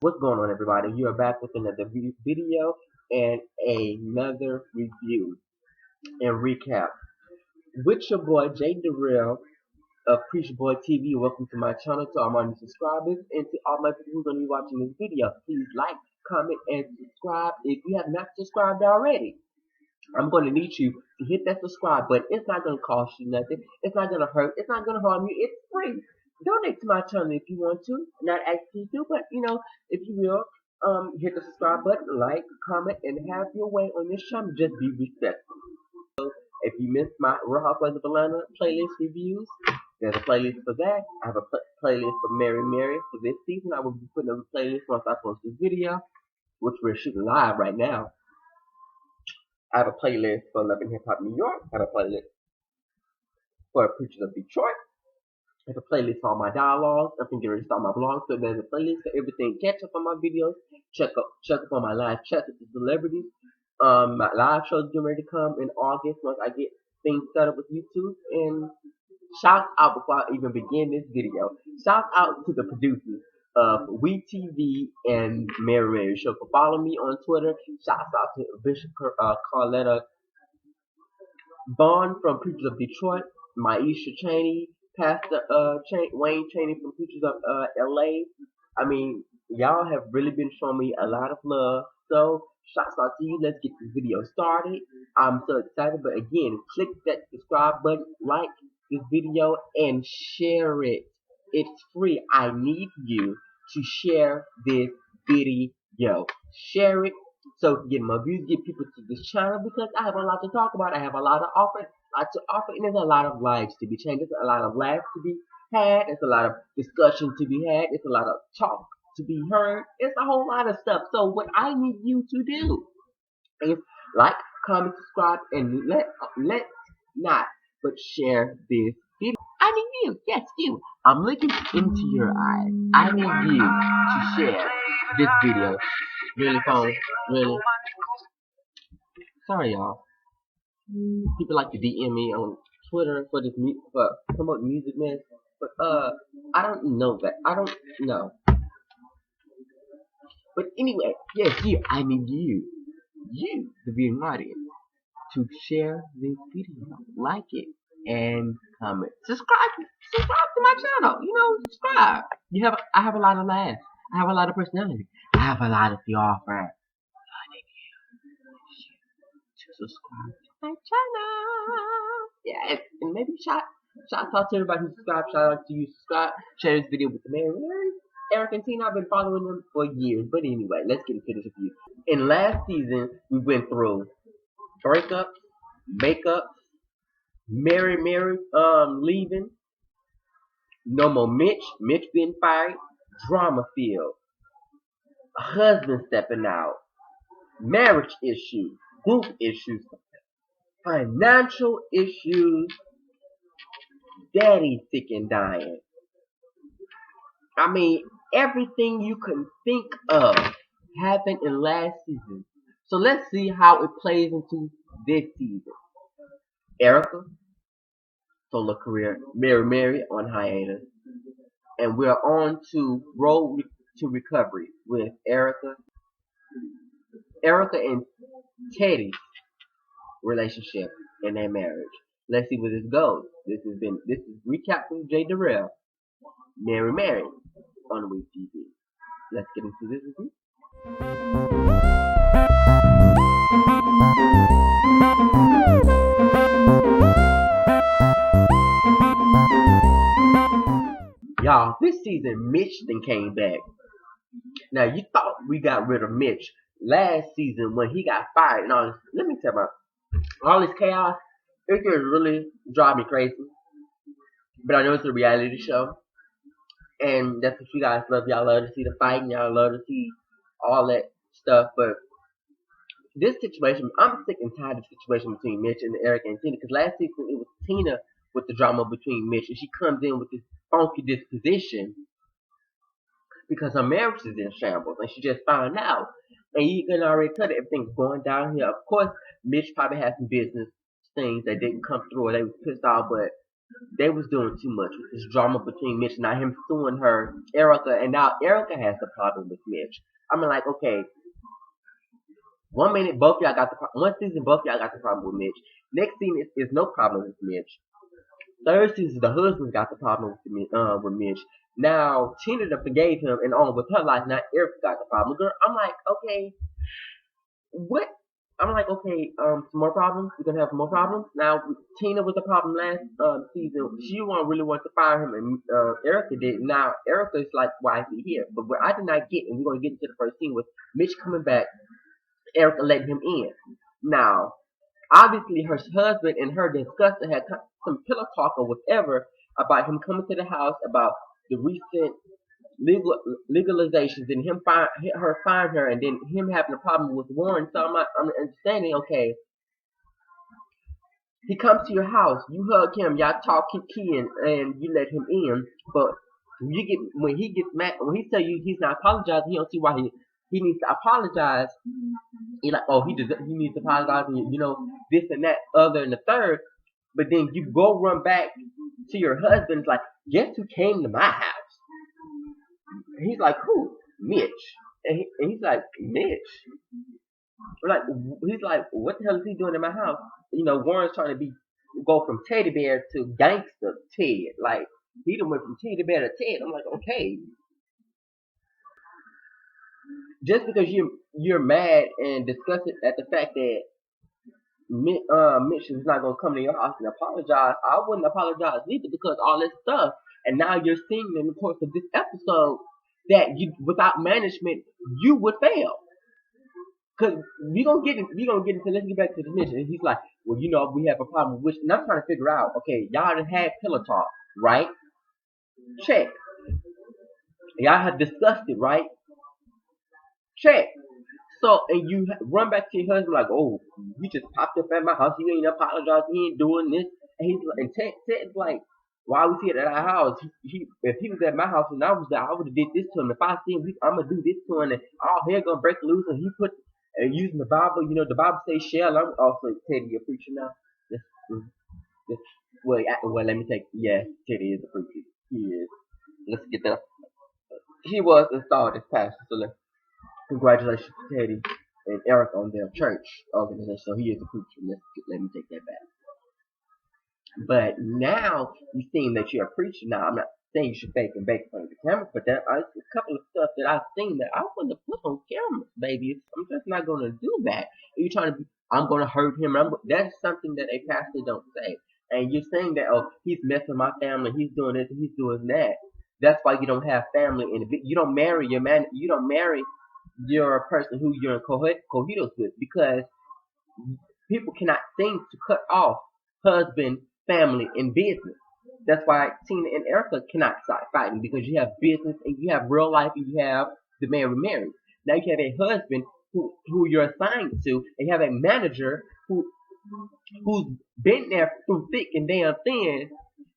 What's going on, everybody? You are back with another video and another review and recap with your boy J.DAREL of Preacher Boy TV. Welcome to my channel, to all my new subscribers, and to all my people who are going to be watching this video. Please like, comment, and subscribe if you have not subscribed already. I'm going to need you to hit that subscribe button. It's not going to cost you nothing. It's not going to hurt. It's not going to harm you. It's free. Donate to my channel if you want to. Not asking you to, but if you will, hit the subscribe button, like, comment, and have your way on this channel. Just be respectful. If you missed my Real Housewives of Atlanta playlist reviews, there's a playlist for that. I have a playlist for Mary Mary for this season. I will be putting up a playlist once I post this video, which we're shooting live right now. I have a playlist for Love and Hip Hop New York. I have a playlist for Preachers of Detroit. I have a playlist for all my dialogues. I think you already saw my blog, so there's a playlist for everything. Catch up on my videos. Check up on my live chats with the celebrities. My live shows getting ready to come in August once I get things set up with YouTube. And shout out before I even begin this video. Shout out to the producers of WeTV and Mary Mary Show for following me on Twitter. Shouts out to Bishop Carletta Bond from Preachers of Detroit, Maisha Cheney, Pastor Wayne Cheney from Preachers of LA. I mean, y'all have really been showing me a lot of love. So shouts out to you. Let's get this video started. I'm so excited. But again, click that subscribe button, like this video, and share it. It's free. I need you to share this video. Share it so to get more views, get people to this channel, because I have a lot to talk about. I have a lot to offer, and there's a lot of lives to be changed. There's a lot of laughs to be had. There's a lot of discussion to be had. There's a lot of talk to be heard. It's a whole lot of stuff. So what I need you to do is like, comment, subscribe, and let not but share this video. I need you. Yes, you. I'm looking into your eyes. I need you to share this video. Really, phone? Really? Sorry, y'all. People like to DM me on Twitter for this for promote music, man. But I don't know that. I don't know. But anyway, yes, you. I need you, the viewing audience, to share this video, like it, and comment. Subscribe to my channel. Subscribe. I have a lot of laughs. I have a lot of personality. I have a lot to offer. I need you to subscribe to my channel. Yes, and maybe shout out to everybody who subscribed. Shout out to you, subscribe. Share this video with the Mary, Eric, and Tina. I've been following them for years. But anyway, let's get into this review. In last season, we went through breakups, makeups, Mary leaving, no more Mitch being fired, drama field, husband stepping out, marriage issues, group issues, financial issues, daddy sick and dying. I mean, everything you can think of happened in last season. So let's see how it plays into this season. Erica, solo career, Mary on hiatus, and we're on to road to recovery with Erica and Teddy's relationship and their marriage. Let's see where this goes. This is recap from J.DAREL, Mary on WeTV. Let's get into this review. Y'all, this season Mitch then came back. Now you thought we got rid of Mitch last season when he got fired and all this. Let me tell you about all this chaos. It just really drive me crazy. But I know it's a reality show, and that's what you guys love. Y'all love to see the fight, and y'all love to see all that stuff. But this situation, I'm sick and tired of the situation between Mitch and Eric and Tina. Because last season it was Tina with the drama between Mitch, and she comes in with this funky disposition because her marriage is in shambles, and she just found out. And you can already tell that everything's going downhill. Of course, Mitch probably had some business things that didn't come through, or they was pissed off. But They was doing too much with this drama between Mitch, now him suing her, Erica, and now Erica has the problem with Mitch. I mean, like, okay, one minute both y'all got the one season both y'all got the problem with Mitch. Next season is no problem with Mitch. Third season the husband got the problem with Mitch. Now Tina done forgave him and on with her life. Now Erica got the problem. Girl, I'm like, okay, what? I'm like, okay, some more problems. We're gonna have more problems. Now Tina was the problem last season. She really want to fire him, and Erica did. Now Erica is like, why is he here? But what I did not get, and we're gonna get into the first scene, was Mitch coming back, Erica letting him in. Now, obviously, her husband and her discussed and had some pillow talk or whatever about him coming to the house, about the recent legalizations, and her firing her, and then him having a problem with Warren. So I'm understanding. Okay, he comes to your house, you hug him, y'all talk kiki, and you let him in. But when he gets mad, when he tell you he's not apologizing, he don't see why he needs to apologize. He like, oh, he needs to apologize, and this and that, other and the third. But then you go run back to your husband. It's like, guess who came to my house? And he's like, who? Mitch. And he's like, Mitch. Like, he's like, what the hell is he doing in my house? Warren's trying to go from teddy bear to gangster Ted. Like, he done went from teddy bear to Ted. I'm like, okay. Just because you're mad and disgusted at the fact that Mitch is not gonna come to your house and apologize, I wouldn't apologize either, because all this stuff, and now you're seeing in the course of this episode that without management, you would fail. Cause let's get back to the mission. And he's like, well, we have a problem with, and I'm trying to figure out, okay, y'all done had pillow talk, right? Check. Y'all have discussed it, right? Check. So, and you run back to your husband like, oh, you just popped up at my house, you ain't apologizing, he ain't doing this. And Ted's like, why was he at our house? If he was at my house and I was there, I would have did this to him. If I see him, I'm gonna do this to him, and all hell gonna break loose. And he put using the Bible, the Bible says shell. I'm also Teddy, a preacher now. Well, let me take. Yeah, Teddy is a preacher. He is. Let's get that. He was installed as pastor. So congratulations to Teddy and Eric on their church organization. So he is a preacher. Let me take that back. But now you seem that you're a preacher. Now I'm not saying you should fake and bake in front of the camera, but there's a couple of stuff that I've seen that I wouldn't have put on camera, baby. I'm just not gonna do that. You're trying to I'm gonna hurt him. That's something that a pastor don't say. And you're saying that, oh, he's messing my family, he's doing this, he's doing that. That's why you don't have family in the you don't marry your man, you don't marry your person who you're in cohitos with, because people cannot seem to cut off husband, family, and business. That's why Tina and Erica cannot start fighting, because you have business and you have real life and you have the married. Now you have a husband who you're assigned to, and you have a manager who's been there through thick and damn thin,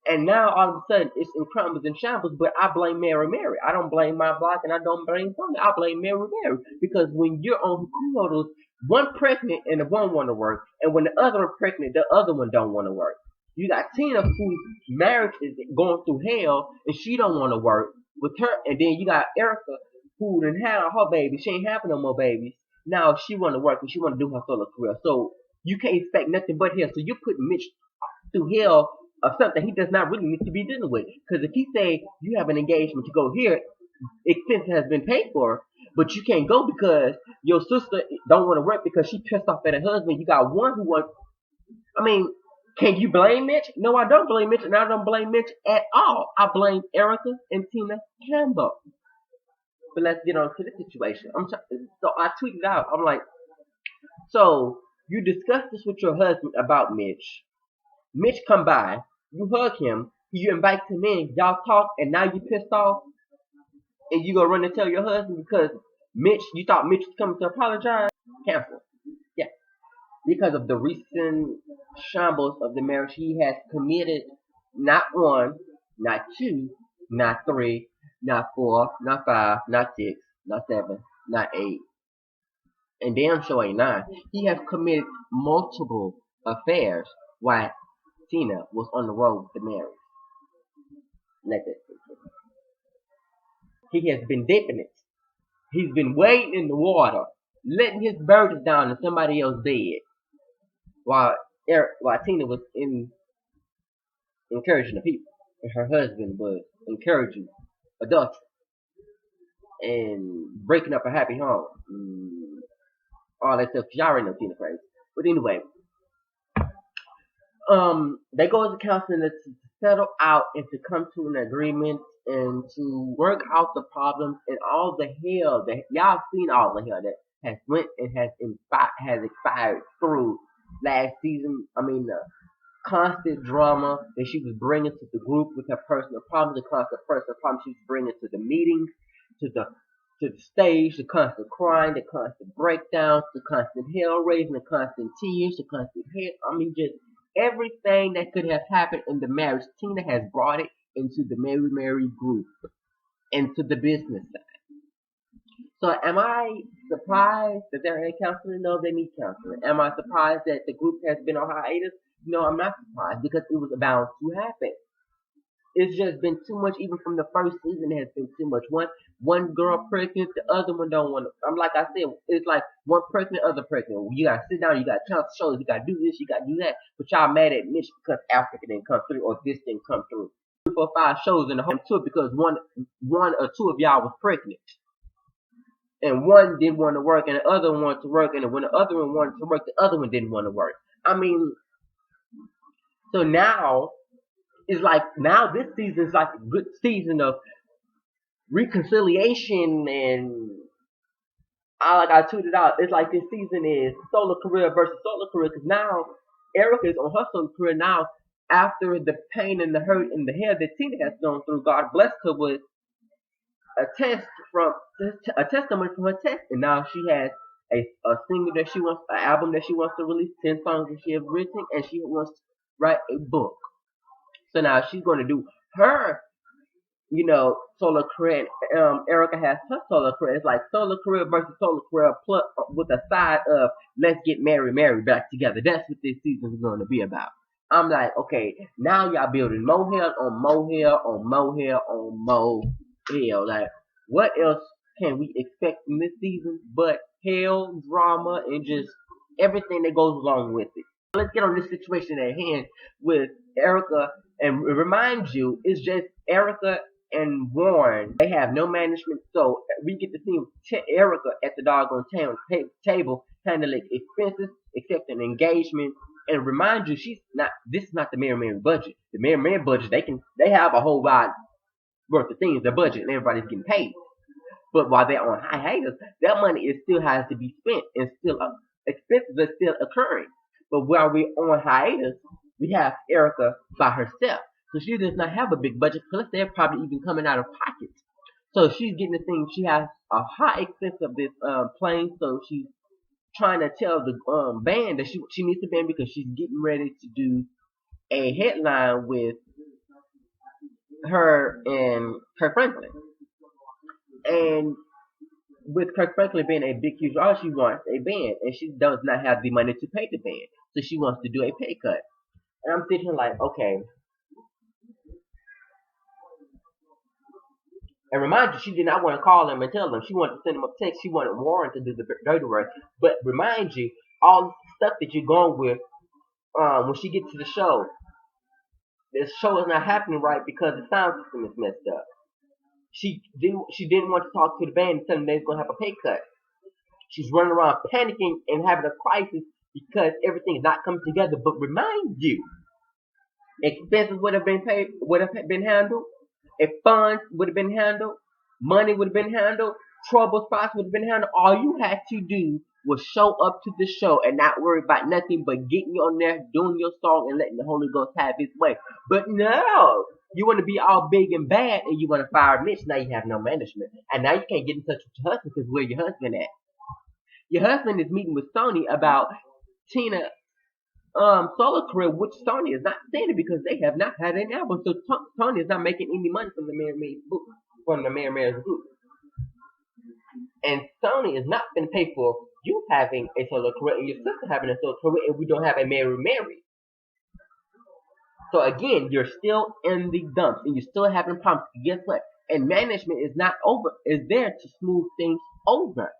and now all of a sudden it's in crumbles and shambles. But I blame Mary. I don't blame my block, and I don't blame something. I blame Mary, because when you're on kudos, one pregnant and the one want to work, and when the other one pregnant, the other one don't want to work. You got Tina, whose marriage is going through hell, and she don't want to work with her. And then you got Erica, who done had all her babies. She ain't having no more babies. Now she want to work and she want to do her solo career. So you can't expect nothing but hell. So you're putting Mitch through hell of something he does not really need to be dealing with. Because if he say you have an engagement to go here, expense has been paid for, but you can't go because your sister don't want to work because she pissed off at her husband. You got one who wants. Can you blame Mitch? No, I don't blame Mitch, and I don't blame Mitch at all. I blame Erica and Tina Campbell. But let's get on to the situation. So I tweeted out. I'm like, so you discussed this with your husband about Mitch. Mitch come by, you hug him, you invite him in, y'all talk, and now you pissed off, and you go run and tell your husband because you thought Mitch was coming to apologize. Cancel. Yeah. Because of the recent shambles of the marriage he has committed, not one, not two, not three, not four, not five, not six, not seven, not eight, and damn sure ain't nine. He has committed multiple affairs. Why? Tina was on the road with the marriage. Let that sit. He has been dipping it. He's been wading in the water, letting his burdens down in somebody else's bed, while while Tina was encouraging the people, and her husband was encouraging adultery and breaking up a happy home, all that stuff. Y'all already know Tina crazy. But anyway, they go to counseling to settle out and to come to an agreement and to work out the problems and all the hell that y'all seen, all the hell that has went and has expired through last season. I mean, the constant drama that she was bringing to the group with her personal problems, the constant personal problems she was bringing to the meetings, to the stage, the constant crying, the constant breakdowns, the constant hell raising, the constant tears, the constant hell. I mean, just everything that could have happened in the marriage. Tina has brought it into the Mary group, into the business side. So am I surprised that they're in counseling? No, they need counseling. Am I surprised that the group has been on hiatus? No, I'm not surprised because it was bound to happen. It's just been too much. Even from the first season, it has been too much. One girl pregnant, the other one don't want to. I'm like I said, it's like one pregnant, other pregnant. You gotta sit down, you gotta count the shows, you gotta do this, you gotta do that. But y'all mad at Mitch because Africa didn't come through or this didn't come through. 3, 4, 5 shows in the whole tour because one or two of y'all was pregnant. And one didn't want to work, and the other one wanted to work, and when the other one wanted to work, the other one didn't want to work. I mean, so now it's like this season is like a good season of reconciliation and like I tweeted out, it's like this season is solo career versus solo career because now Erica is on her solo career now after the pain and the hurt and the hell that Tina has gone through. God blessed her with a testimony from her test, and now she has a single that she wants, an album that she wants to release, 10 songs that she has written, and she wants to write a book. So now she's going to do her, solo career. And, Erica has her solo career. It's like solo career versus solo career, plus with a side of let's get married back together. That's what this season is going to be about. I'm like, okay, now y'all building mohell on mohell on mohell on mohell. Like, what else can we expect from this season but hell, drama, and just everything that goes along with it? Let's get on this situation at hand with Erica, and remind you, it's just Erica and Warren. They have no management, so we get to see Erica at the doggone table handling expenses, accepting engagement, and remind you, she's not. This is not the Mary budget. The Mary budget, they have a whole lot worth of things. Their budget and everybody's getting paid. But while they're on hiatus, that money still has to be spent, and still expenses are still occurring. But while we're on hiatus, we have Erica by herself. So she does not have a big budget, plus they're probably even coming out of pocket. So she's getting the thing, she has a high expense of this plane, so she's trying to tell the band that she needs to band because she's getting ready to do a headline with her and Kirk Franklin. And with Kirk Franklin being a big, huge artist, she wants a band, and she does not have the money to pay the band, so she wants to do a pay cut. And I'm sitting here like, okay. And remind you, she did not want to call them and tell them. She wanted to send them a text. She wanted Warren to do the dirty work. But remind you, all the stuff that you're going with, when she gets to the show show is not happening right because the sound system is messed up. She didn't want to talk to the band and tell them they was going to have a pay cut. She's running around panicking and having a crisis because everything is not coming together. But remind you, expenses would have been handled. If funds would have been handled, money would have been handled, trouble spots would have been handled. All you had to do was show up to the show and not worry about nothing but getting on there, doing your song, and letting the Holy Ghost have His way. But no, you want to be all big and bad, and you want to fire Mitch. Now you have no management, and now you can't get in touch with your husband because where your husband at? Your husband is meeting with Sony about Tina solo career, which Sony is not saying it because they have not had an album. So Sony is not making any money from the Mary group. And Sony is not going to pay for you having a solo career and your sister having a solo career, and we don't have a Mary. So again, you're still in the dumps and you're still having problems. Guess what? And management is not over, is there to smooth things over.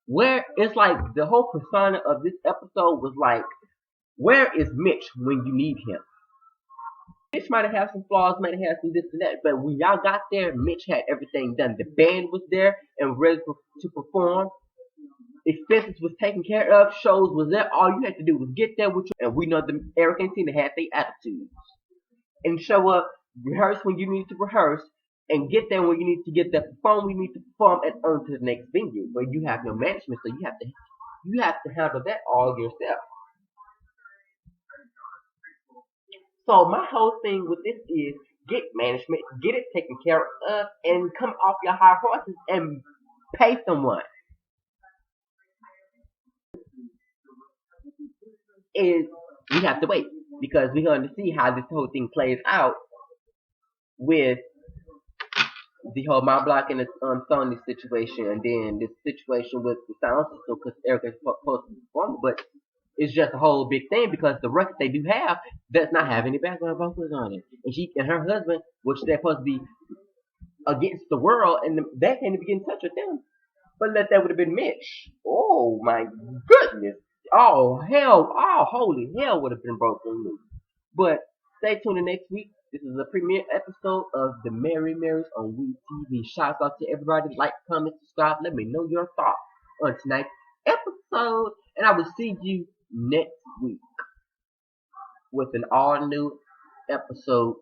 Where it's like the whole persona of this episode was like, where is Mitch when you need him? Mitch might have had some flaws, might have had some this and that, but when y'all got there, Mitch had everything done. The band was there and ready to perform. Expenses was taken care of. Shows was there. All you had to do was get there with you. And we know the Eric and Tina had their attitudes. And show up, rehearse when you need to rehearse, and get there when you need to get there, perform when you need to perform, and on to the next venue. But you have no management, so you have to handle that all yourself. So my whole thing with this is get management, get it taken care of, and come off your high horses and pay someone. Is we have to wait because we're going to see how this whole thing plays out with the whole my block and the Sony situation, and then this situation with the sound system because Eric is supposed to perform, but it's just a whole big thing because the record they do have does not have any background vocals on it, and she and her husband, which they're supposed to be against the world, and they can't even get in touch with them. But that would have been Mitch. Oh my goodness! Oh hell! Oh holy hell would have been broken loose. But stay tuned in next week. This is a premiere episode of the Mary Marys on Woo TV. Shout out to everybody. Like, comment, subscribe. Let me know your thoughts on tonight's episode. And I will see you next week with an all new episode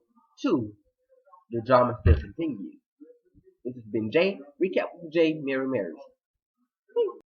2. The drama still continues. This has been Jay. Recap with Jay, Mary Marys.